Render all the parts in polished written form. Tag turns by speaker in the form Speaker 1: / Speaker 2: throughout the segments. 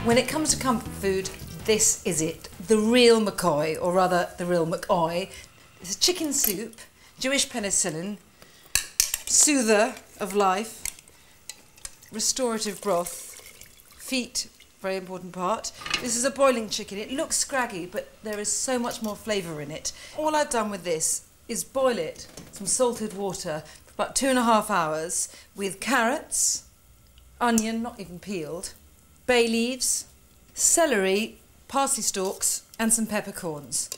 Speaker 1: When it comes to comfort food, this is it. The real McCoy, or rather the real McOy. It's a chicken soup, Jewish penicillin, soother of life, restorative broth, feet, very important part. This is a boiling chicken. It looks scraggy, but there is so much more flavour in it. All I've done with this is boil it, some salted water, for about 2.5 hours with carrots, onion, not even peeled, bay leaves, celery, parsley stalks and some peppercorns.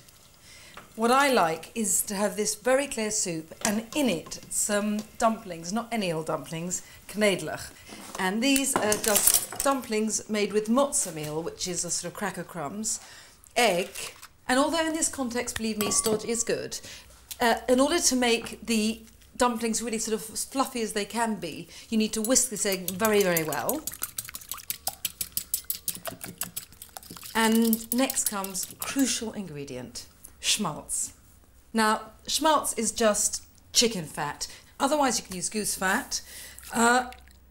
Speaker 1: What I like is to have this very clear soup and in it some dumplings, not any old dumplings, knedlach. And these are just dumplings made with mozza meal, which is a sort of cracker crumbs, egg, and although in this context, believe me, stodge is good, in order to make the dumplings really sort of as fluffy as they can be, you need to whisk this egg very, very well. And next comes crucial ingredient, schmaltz. Now, schmaltz is just chicken fat. Otherwise, you can use goose fat.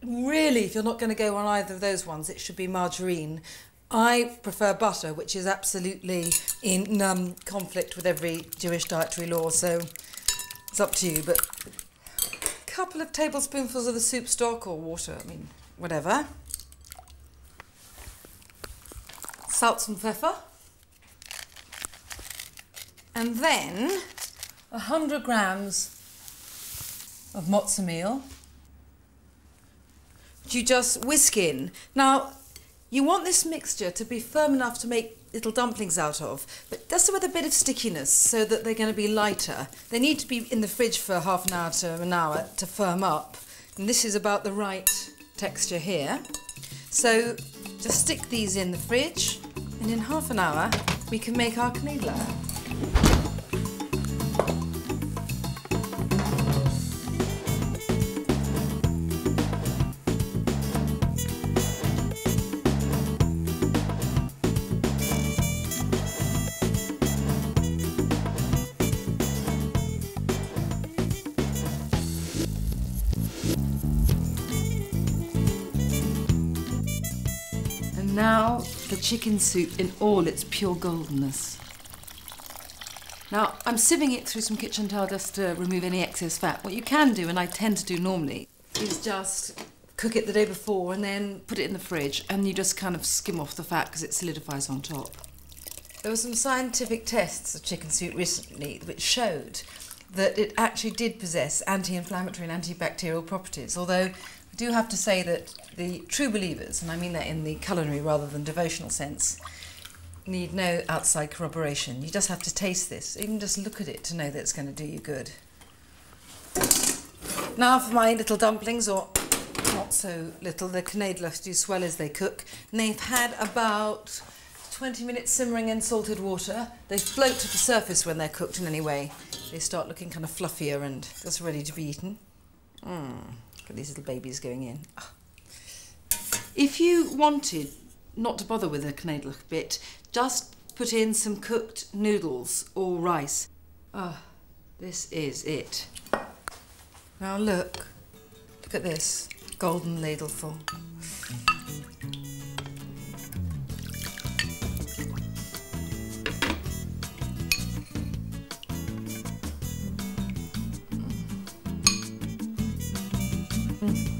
Speaker 1: Really, if you're not going to go on either of those ones, it should be margarine. I prefer butter, which is absolutely in conflict with every Jewish dietary law, so it's up to you. But a couple of tablespoonfuls of the soup stock or water, I mean, whatever. Salt and pepper. And then 100 grams of mozza meal, which you just whisk in. Now, you want this mixture to be firm enough to make little dumplings out of, but just with a bit of stickiness so that they're going to be lighter. They need to be in the fridge for half an hour to an hour to firm up. And this is about the right texture here. So just stick these in the fridge, and in half an hour we can make our knedlach. Now, the chicken soup in all its pure goldenness. Now, I'm sieving it through some kitchen towel just to remove any excess fat. What you can do, and I tend to do normally, is just cook it the day before and then put it in the fridge, and you just kind of skim off the fat because it solidifies on top. There were some scientific tests of chicken soup recently which showed that it actually did possess anti-inflammatory and antibacterial properties, although I do have to say that the true believers, and I mean that in the culinary rather than devotional sense, need no outside corroboration. You just have to taste this, even just look at it to know that it's going to do you good. Now for my little dumplings, or not so little, the knedlach do swell as they cook, and they've had about 20 minutes simmering in salted water. They float to the surface when they're cooked in any way. They start looking kind of fluffier and just ready to be eaten. Look at these little babies going in. Oh. If you wanted not to bother with the knedlach bit, just put in some cooked noodles or rice. Oh, this is it. Now look at this, golden ladleful. Mm.